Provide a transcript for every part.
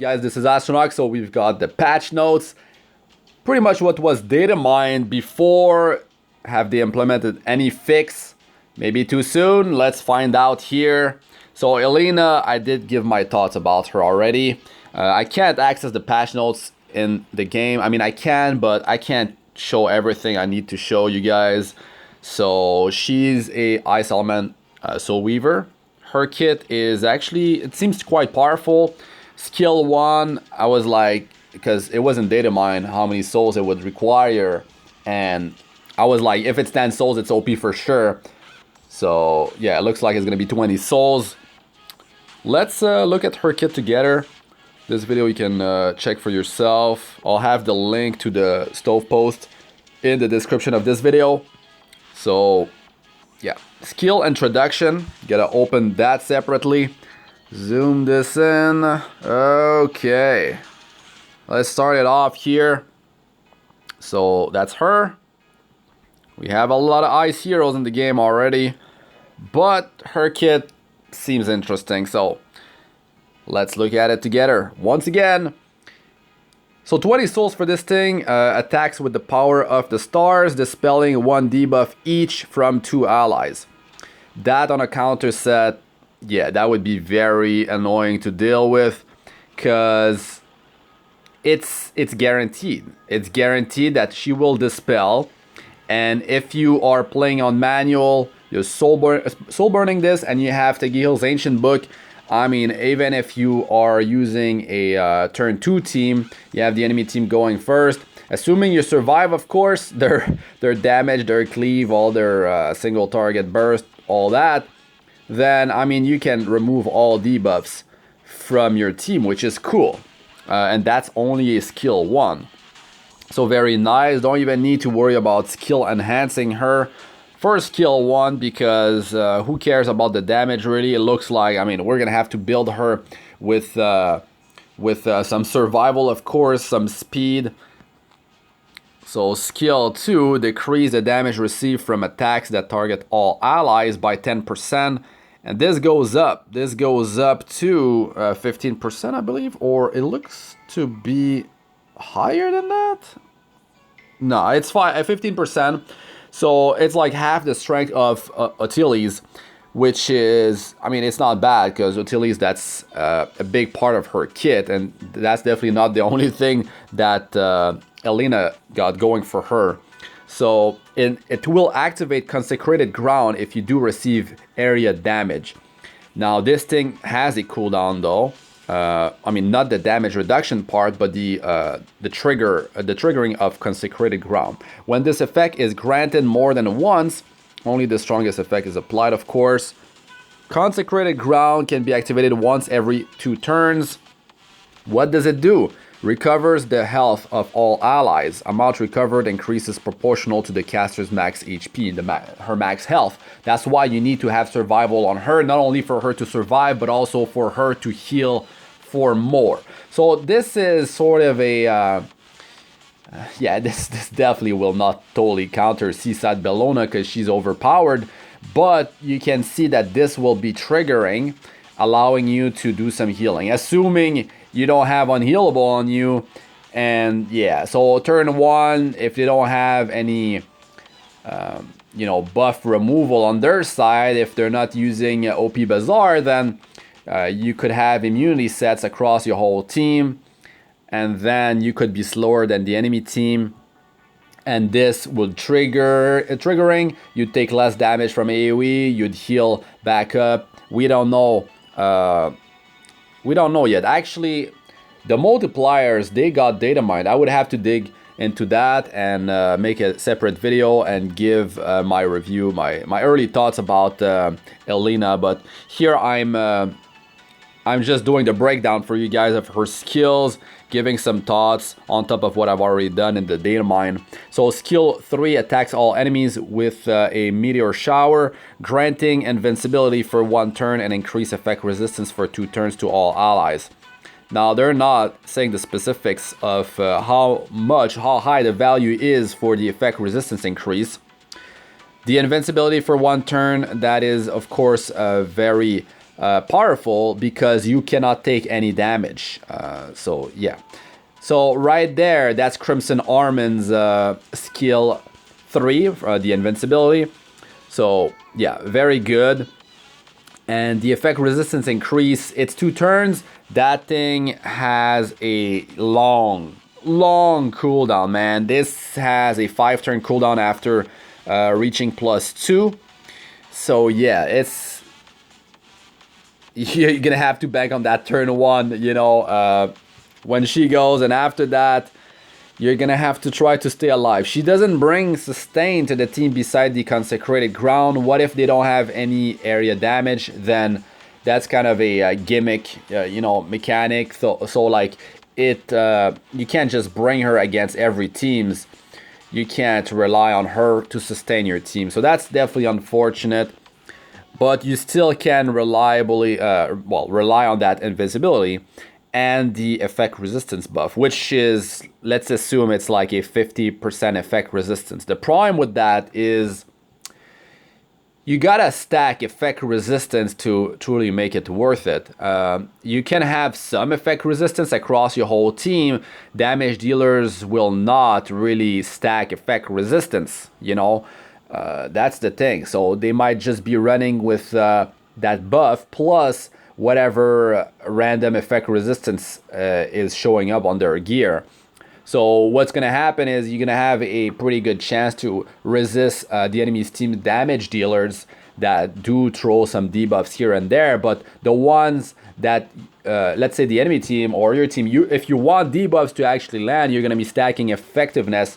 Guys, this is Astranox, so we've got the patch notes. Pretty much what was data mined before. Have they implemented any fix? Maybe too soon? Let's find out here. So Elena, I did give my thoughts about her already. I can't access the patch notes in the game. I mean, I can, but I can't show everything I need to show you guys. So she's a Ice Element Soul Weaver. Her kit is actually, it seems quite powerful. Skill 1, I was like, because it wasn't data mined how many souls it would require, and I was like, if it's 10 souls, it's OP for sure. So yeah, it looks like it's gonna be 20 souls. Let's look at her kit together. This video you can check for yourself. I'll have the link to the stove post in the description of this video. So yeah, skill introduction, gotta open that separately. Zoom this in. Okay, let's start it off here. So that's her. We have a lot of ice heroes in the game already, but her kit seems interesting, so let's look at it together once again. So 20 souls for this thing. Attacks with the power of the stars, dispelling 1 debuff each from 2 allies. That on a counter set, yeah, that would be very annoying to deal with, because it's guaranteed. It's guaranteed that she will dispel, and if you are playing on manual, you're soul burning this, and you have Tegihil's Ancient Book. I mean, even if you are using a turn 2 team, you have the enemy team going first. Assuming you survive, of course, their damage, their cleave, all their single target burst, all that. Then, I mean, you can remove all debuffs from your team, which is cool. And that's only a skill 1. So very nice. Don't even need to worry about skill enhancing her for skill 1, because who cares about the damage really? It looks like, I mean, we're going to have to build her with some survival, of course, some speed. So skill 2, decrease the damage received from attacks that target all allies by 10%. And this goes up. This goes up to 15%, I believe. Or it looks to be higher than that. No, it's 15%. So it's like half the strength of Achates, which is, I mean, it's not bad, because Achates, that's a big part of her kit. And that's definitely not the only thing that Elena got going for her. So it will activate Consecrated Ground if you do receive area damage. Now this thing has a cooldown though. I mean, not the damage reduction part, but the triggering of Consecrated Ground. When this effect is granted more than once, only the strongest effect is applied, of course. Consecrated Ground can be activated once every 2 turns. What does it do? Recovers the health of all allies. Amount recovered increases proportional to the caster's max HP, her max health. That's why you need to have survival on her, not only for her to survive, but also for her to heal for more. So this is sort of a... yeah, this definitely will not totally counter Seaside Bellona, because she's overpowered. But you can see that this will be triggering, allowing you to do some healing. Assuming you don't have unhealable on you. And yeah, so turn 1, if they don't have any you know, buff removal on their side, if they're not using OP Bazaar, then you could have immunity sets across your whole team, and then you could be slower than the enemy team, and this would trigger triggering. You'd take less damage from AoE, you'd heal back up. We don't know yet. Actually, the multipliers, they got data mined. I would have to dig into that and make a separate video and give my review, my early thoughts about Elena. But here I'm just doing the breakdown for you guys of her skills, giving some thoughts on top of what I've already done in the data mine. So skill 3 attacks all enemies with a meteor shower, granting invincibility for 1 turn and increase effect resistance for 2 turns to all allies. Now they're not saying the specifics of how high the value is for the effect resistance increase. The invincibility for 1 turn, that is of course very powerful because you cannot take any damage. So yeah. So right there, that's Crimson Armin's skill 3, the invincibility. So yeah, very good. And the effect resistance increase, it's 2 turns. That thing has a long cooldown, man. This has a 5-turn cooldown after reaching +2. So yeah, it's you're gonna have to bank on that turn 1, you know, when she goes, and after that you're gonna have to try to stay alive. She doesn't bring sustain to the team beside the consecrated ground. What if they don't have any area damage? Then that's kind of a gimmick, you know, mechanic. So like it, you can't just bring her against every teams. You can't rely on her to sustain your team. So that's definitely unfortunate. But you still can reliably, rely on that invisibility and the effect resistance buff, which is, let's assume it's like a 50% effect resistance. The problem with that is you gotta stack effect resistance to truly make it worth it. You can have some effect resistance across your whole team. Damage dealers will not really stack effect resistance, you know. That's the thing. So they might just be running with that buff plus whatever random effect resistance is showing up on their gear. So what's going to happen is you're going to have a pretty good chance to resist the enemy's team damage dealers that do throw some debuffs here and there. But the ones that, let's say the enemy team or your team, if you want debuffs to actually land, you're going to be stacking effectiveness.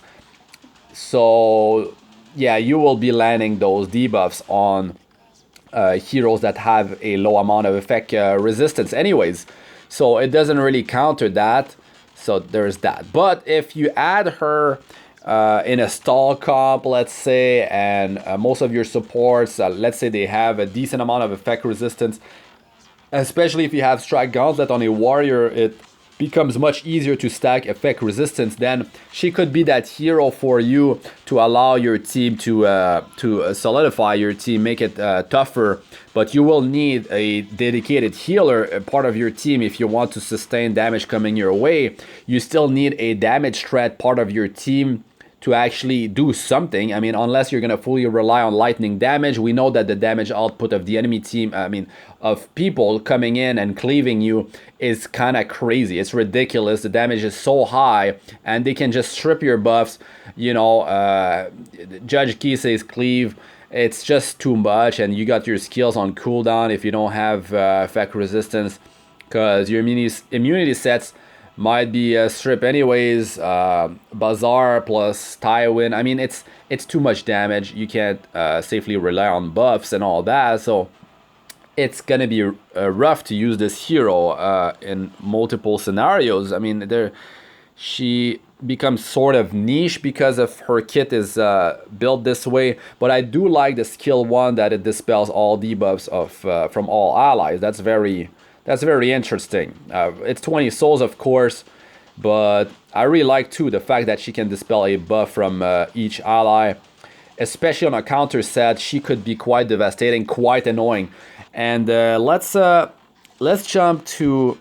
So yeah, you will be landing those debuffs on heroes that have a low amount of effect resistance anyways. So it doesn't really counter that. So there's that. But if you add her in a stall comp, let's say, and most of your supports, let's say they have a decent amount of effect resistance, especially if you have Strike Gauntlet on a warrior, it becomes much easier to stack effect resistance. Then she could be that hero for you to allow your team to solidify your team, make it tougher. But you will need a dedicated healer, a part of your team, if you want to sustain damage coming your way. You still need a damage threat part of your team to actually do something. I mean, unless you're going to fully rely on lightning damage. We know that the damage output of the enemy team, of people coming in and cleaving you, is kind of crazy. It's ridiculous. The damage is so high, and they can just strip your buffs. You know, Judge Key says cleave. It's just too much, and you got your skills on cooldown if you don't have effect resistance, because your immunity sets might be a strip anyways. Bazaar plus Tywin. I mean, it's too much damage. You can't safely rely on buffs and all that. So it's gonna be rough to use this hero in multiple scenarios. I mean, she becomes sort of niche because of her kit is built this way. But I do like the skill 1 that it dispels all debuffs from all allies. That's very interesting. It's 20 souls, of course, but I really like too the fact that she can dispel a buff from each ally, especially on a counter set. She could be quite devastating, quite annoying. And let's jump to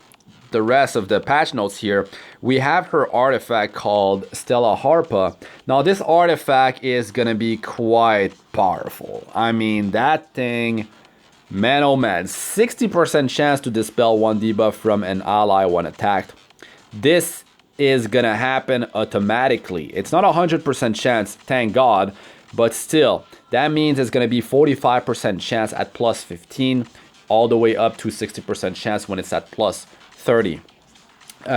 the rest of the patch notes here. We have her artifact called Stella Harpa. Now this artifact is gonna be quite powerful. I mean, that thing, man oh man, 60% chance to dispel 1 debuff from an ally when attacked. This is gonna happen automatically. It's not 100% chance, thank God, but still, that means it's gonna be 45% chance at +15, all the way up to 60% chance when it's at +30.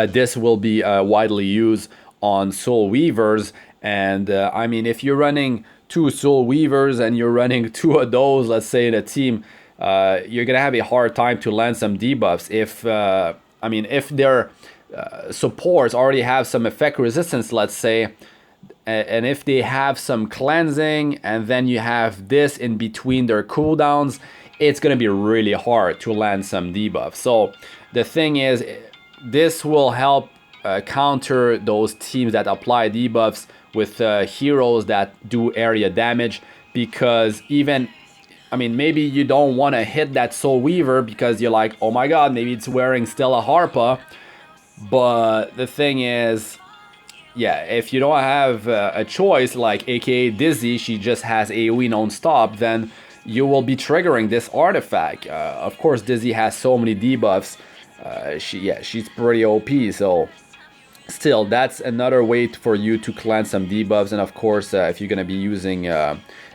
This will be widely used on Soul Weavers, and I mean, if you're running 2 Soul Weavers and you're running 2 of those, let's say in a team, you're gonna have a hard time to land some debuffs. If their supports already have some effect resistance, let's say, and if they have some cleansing, and then you have this in between their cooldowns, it's gonna be really hard to land some debuffs. So the thing is, this will help counter those teams that apply debuffs with heroes that do area damage, because even I mean, maybe you don't want to hit that Soul Weaver because you're like, oh my god, maybe it's wearing still a Harpa. But the thing is, yeah, if you don't have a choice, like aka Dizzy, she just has AoE non-stop, then you will be triggering this artifact. Of course, Dizzy has so many debuffs. She's pretty OP, so still, that's another way for you to cleanse some debuffs. And of course, if you're gonna be using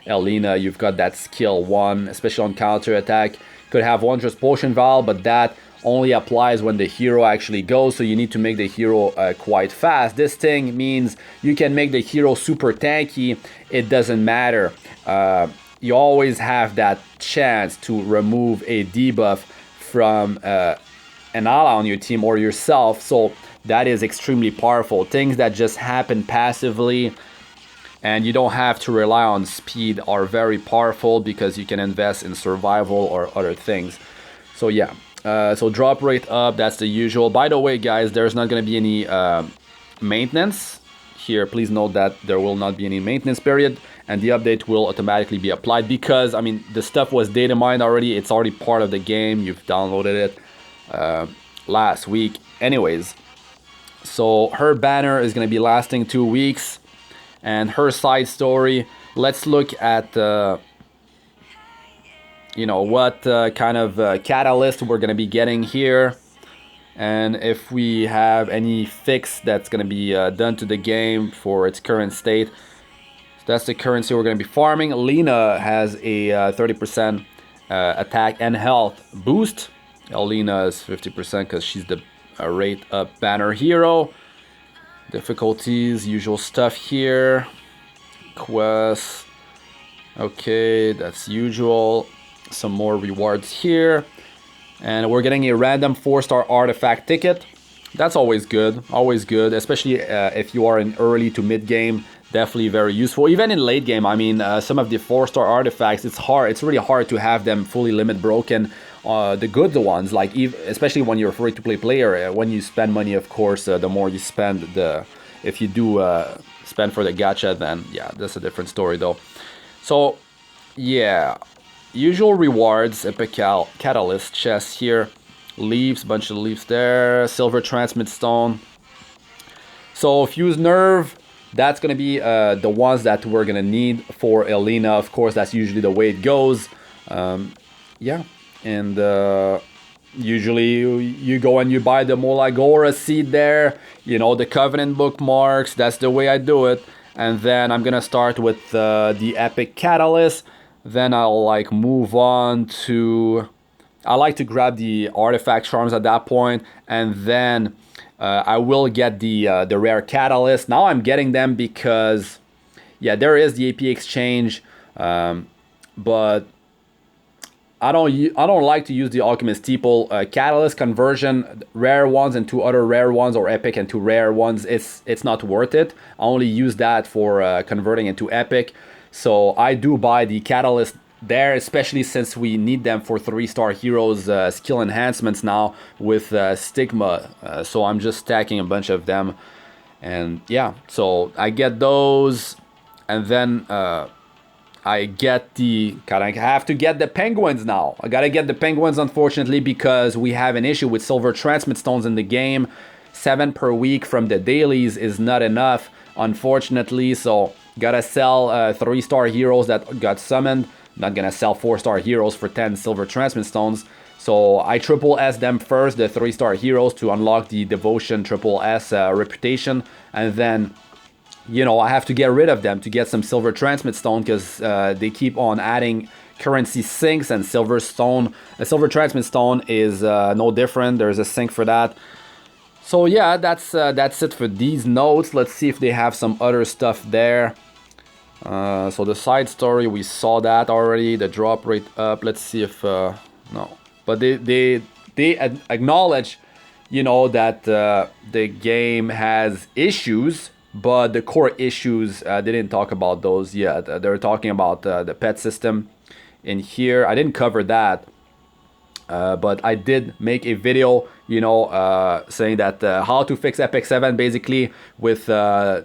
Elena, you've got that skill 1, especially on counter attack. Could have Wondrous Potion Vial, but that only applies when the hero actually goes, so you need to make the hero quite fast. This thing means you can make the hero super tanky, it doesn't matter. You always have that chance to remove a debuff from an ally on your team or yourself, so that is extremely powerful. Things that just happen passively and you don't have to rely on speed are very powerful because you can invest in survival or other things. So yeah. So drop rate up, that's the usual. By the way, guys, there's not going to be any maintenance here. Please note that there will not be any maintenance period, and the update will automatically be applied because, I mean, the stuff was data mined already. It's already part of the game. You've downloaded it last week. Anyways, so her banner is going to be lasting 2 weeks, and her side story. Let's look at you know, what kind of catalyst we're going to be getting here, and if we have any fix that's going to be done to the game for its current state. So that's the currency we're going to be farming. LENA has a 30% attack and health boost. Elena is 50% because she's the rate up banner hero. Difficulties, usual stuff here. Quests, okay, that's usual. Some more rewards here, and we're getting a random 4-star artifact ticket. That's always good, especially if you are in early to mid game. Definitely very useful. Even in late game, I mean, some of the 4-star artifacts, it's really hard to have them fully limit broken. The good ones, like especially when you're a free to play player, when you spend money, of course, the more you spend, if you do spend for the gacha, then yeah, that's a different story though. So yeah, usual rewards, epic catalyst chest here, leaves, bunch of leaves there, silver transmit stone. So fuse nerve, that's gonna be the ones that we're gonna need for Elena. Of course, that's usually the way it goes. Yeah, and usually you go and you buy the Molagora seed there, you know, the Covenant bookmarks. That's the way I do it. And then I'm gonna start with the epic catalyst. Then I'll like move on to, I like to grab the artifact charms at that point, and then I will get the rare catalyst. Now I'm getting them because, yeah, there is the AP exchange, but I don't like to use the Alchemist Steeple catalyst conversion. Rare ones and 2 other rare ones, or epic and 2 rare ones. It's not worth it. I only use that for converting into epic. So I do buy the catalyst there, especially since we need them for 3-star heroes skill enhancements now with Stigma. So I'm just stacking a bunch of them, and yeah, so I get those, and then I get I have to get the penguins now. I gotta get the penguins, unfortunately, because we have an issue with silver transmit stones in the game. 7 per week from the dailies is not enough, unfortunately, so gotta sell 3-star heroes that got summoned. Not gonna sell 4-star heroes for 10 silver transmit stones. So I triple S them first, the 3-star heroes, to unlock the devotion triple S reputation, and then, you know, I have to get rid of them to get some silver transmit stone, because they keep on adding currency sinks, and silver transmit stone is no different. There's a sink for that. So yeah, that's it for these notes. Let's see if they have some other stuff there. So the side story, we saw that already. The drop rate up. Let's see if no, but they acknowledge, you know, that the game has issues, but the core issues, they didn't talk about those yet. They're talking about the pet system in here. I didn't cover that, but I did make a video, you know, saying that how to fix Epic 7, basically, with the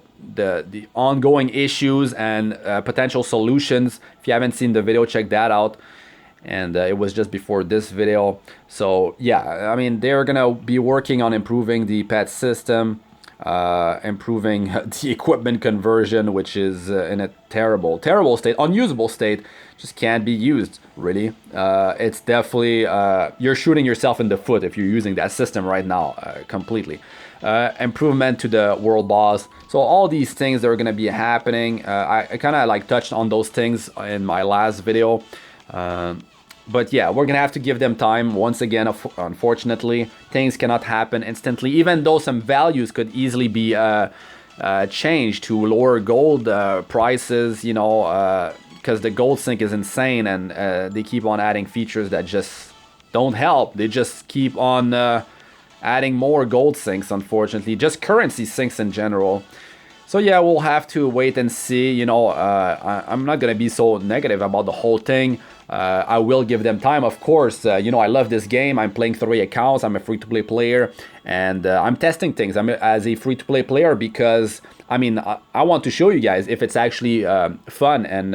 ongoing issues and potential solutions. If you haven't seen the video, check that out. and it was just before this video. So yeah, I mean, they're gonna be working on improving the pet system, improving the equipment conversion, which is in a terrible state, unusable state, just can't be used really. It's definitely you're shooting yourself in the foot if you're using that system right now, completely. Improvement to the world boss, so all these things that are going to be happening. I kind of like touched on those things in my last video, but yeah, we're gonna have to give them time. Once again, unfortunately, things cannot happen instantly, even though some values could easily be changed to lower gold prices, you know, because the gold sink is insane, and they keep on adding features that just don't help. They just keep on adding more gold sinks, unfortunately, just currency sinks in general. So yeah, we'll have to wait and see. You know, I'm not gonna be so negative about the whole thing. I will give them time, of course. You know, I love this game. I'm playing 3 accounts. I'm a free-to-play player, and I'm testing things. I'm as a free-to-play player because, I mean, I want to show you guys if it's actually fun and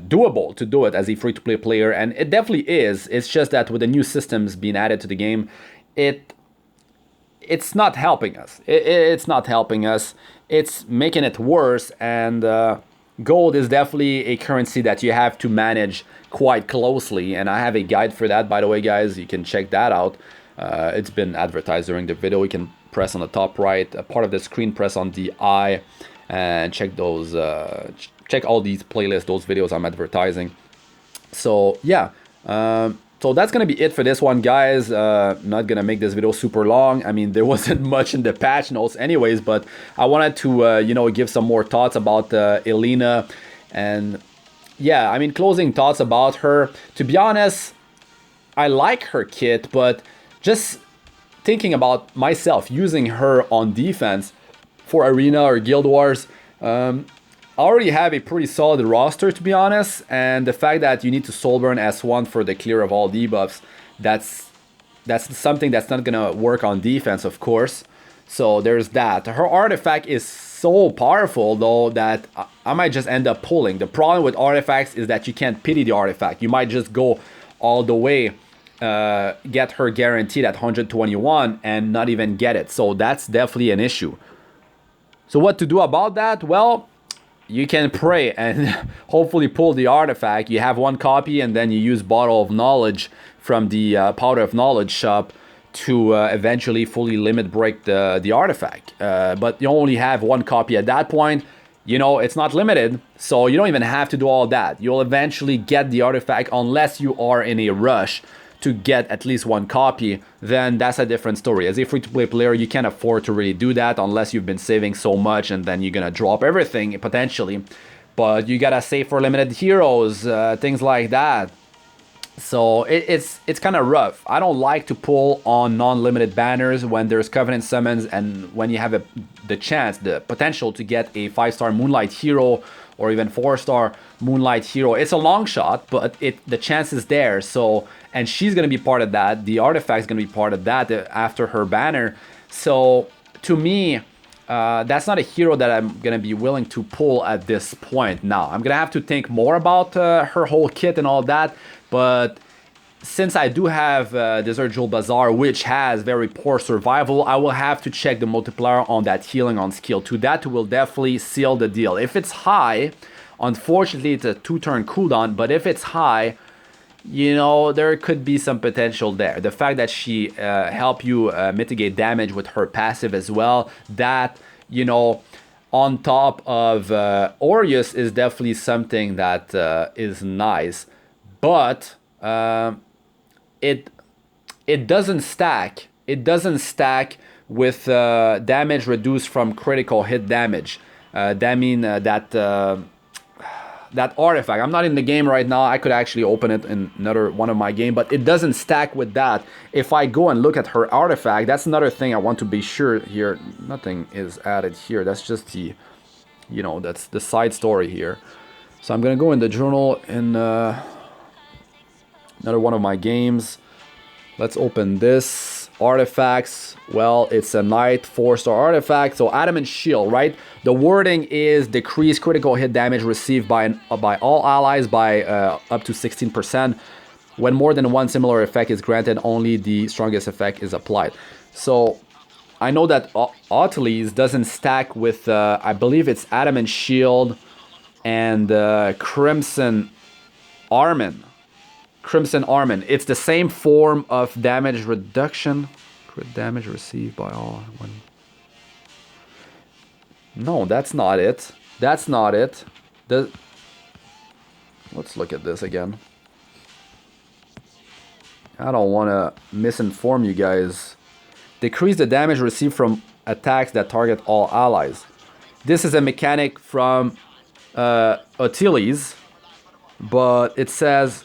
doable to do it as a free-to-play player, and it definitely is. It's just that with the new systems being added to the game, it's not helping us. It's not helping us. It's making it worse, and gold is definitely a currency that you have to manage quite closely, and I have a guide for that, by the way, guys. You can check that out. It's been advertised during the video. You can press on the top right part of the screen, press on the eye, and check those check all these playlists, those videos I'm advertising. So yeah, so that's gonna be it for this one, guys. Not gonna make this video super long. I mean, there wasn't much in the patch notes anyways, but I wanted to you know, give some more thoughts about Elena. And yeah, I mean, closing thoughts about her. To be honest, I like her kit, but just thinking about myself using her on defense for Arena or Guild Wars, I already have a pretty solid roster, to be honest, and the fact that you need to Soulburn S1 for the clear of all debuffs, that's something that's not gonna work on defense, of course. So there's that. Her artifact is so powerful, though, that I might just end up pulling. The problem with artifacts is that you can't pity the artifact. You might just go all the way, get her guaranteed at 121 and not even get it. So that's definitely an issue. So what to do about that? Well, you can pray and hopefully pull the artifact. You have 1 copy, and then you use Bottle of Knowledge from the Powder of Knowledge shop to eventually fully limit break the artifact. But you only have 1 copy at that point. You know, it's not limited, so you don't even have to do all that. You'll eventually get the artifact unless you are in a rush to get at least 1 copy. Then that's a different story. As a free-to-play player, you can't afford to really do that unless you've been saving so much, and then you're gonna drop everything potentially. But you gotta save for limited heroes, things like that. So it's kind of rough. I don't like to pull on non-limited banners when there's Covenant summons, and when you have the chance, the potential to get a 5-star Moonlight hero or even 4-star Moonlight hero. It's a long shot, but the chance is there. So, and she's gonna be part of that. The artifact's gonna be part of that after her banner. So to me, that's not a hero that I'm gonna be willing to pull at this point. Now I'm gonna have to think more about her whole kit and all that. But since I do have Desert Jewel Bazaar, which has very poor survival, I will have to check the multiplier on that healing on skill 2. That will definitely seal the deal. If it's high, unfortunately it's a 2-turn cooldown, but if it's high, you know, there could be some potential there. The fact that she help you mitigate damage with her passive as well, that, you know, on top of Aureus is definitely something that is nice. But it doesn't stack. It doesn't stack with damage reduced from critical hit damage. That means that artifact. I'm not in the game right now. I could actually open it in another one of my game, but it doesn't stack with that. If I go and look at her artifact, that's another thing I want to be sure here. Nothing is added here. That's just the, you know, that's the side story here. So I'm gonna go in the journal in another one of my games. Let's open this. artifacts. Well, it's a knight 4-star artifact. So adamant shield, right? The wording is decrease critical hit damage received by all allies by up to 16%. When more than one similar effect is granted, only the strongest effect is applied. So I know that Achates doesn't stack with, I believe it's adamant shield and Crimson Armin. Crimson Armin. It's the same form of damage reduction. Crit damage received by all. No, that's not it. That's not it. Let's look at this again. I don't want to misinform you guys. Decrease the damage received from attacks that target all allies. This is a mechanic from Achates, but it says...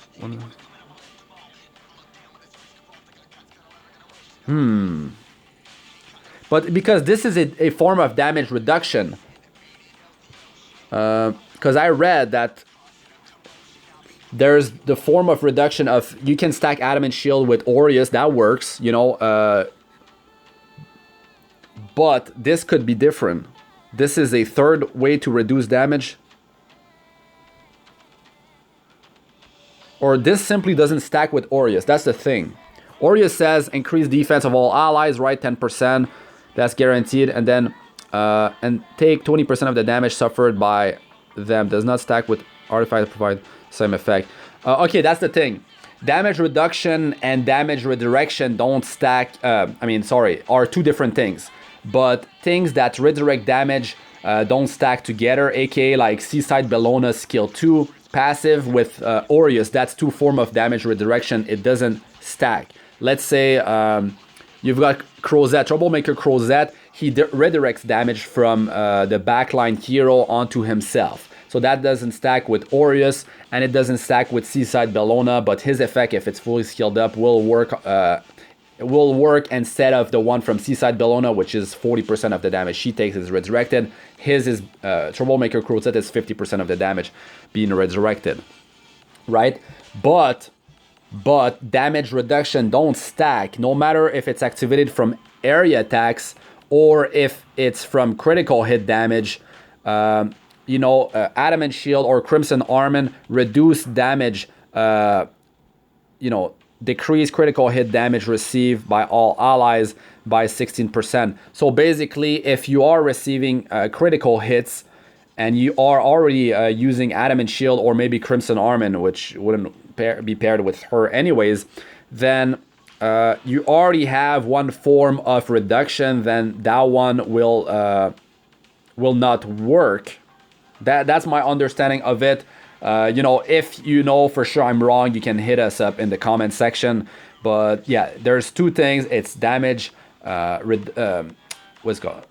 But because this is a form of damage reduction, because I read that there's the form of reduction of, you can stack Adamant Shield with Aureus, that works, you know, but this could be different. This is a third way to reduce damage. Or this simply doesn't stack with Aureus, that's the thing. Aureus says increase defense of all allies, right? 10%. That's guaranteed. And then and take 20% of the damage suffered by them. Does not stack with artifact that provide same effect. Okay, that's the thing. Damage reduction and damage redirection don't stack. Are two different things. But things that redirect damage don't stack together. AKA like Seaside Bellona skill 2 passive with Aureus. That's two form of damage redirection. It doesn't stack. Let's say you've got Crozet, Troublemaker Crozet. He redirects damage from the backline hero onto himself. So that doesn't stack with Aureus, and it doesn't stack with Seaside Bellona, but his effect, if it's fully skilled up, will work instead of the one from Seaside Bellona, which is 40% of the damage she takes is resurrected. His is Troublemaker Crozet is 50% of the damage being resurrected, right? But damage reduction don't stack, no matter if it's activated from area attacks or if it's from critical hit damage. Adamant Shield or Crimson Armin reduce damage, decrease critical hit damage received by all allies by 16%. So basically, if you are receiving critical hits and you are already using Adamant Shield or maybe Crimson Armin, which wouldn't be paired with her anyways, then you already have one form of reduction, then that one will not work. That's my understanding of it. If you know for sure I'm wrong, you can hit us up in the comment section. But yeah, there's two things. It's damage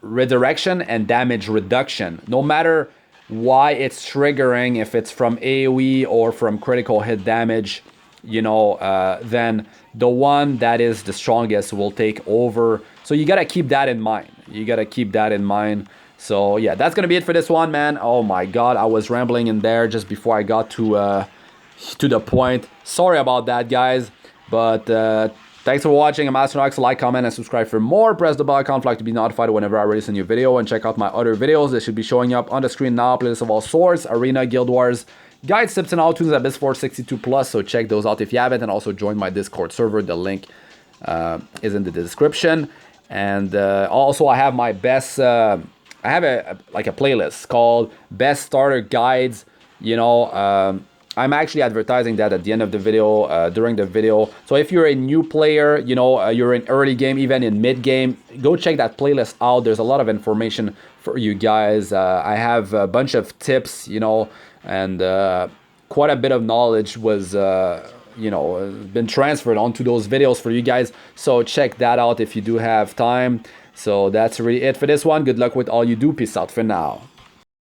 redirection and damage reduction. No matter why it's triggering, if it's from AoE or from critical hit damage, then the one that is the strongest will take over. So you gotta keep that in mind. So yeah, that's gonna be it for this one, man. Oh my god, I was rambling in there just before I got to the point. Sorry about that, guys. But thanks for watching. I'm Astranox. Like, comment, and subscribe for more. Press the bell icon flag to be notified whenever I release a new video. And check out my other videos. They should be showing up on the screen now. Playlists of all sorts, Arena, Guild Wars, guides, tips, and how-tos at Abyss 462+. So check those out if you haven't. And also join my Discord server. The link is in the description. And also I have my best... I have a playlist called Best Starter Guides. I'm actually advertising that at the end of the video, during the video. So if you're a new player, you're in early game, even in mid game, go check that playlist out. There's a lot of information for you guys. I have a bunch of tips, and quite a bit of knowledge was, been transferred onto those videos for you guys. So check that out if you do have time. So that's really it for this one. Good luck with all you do. Peace out for now.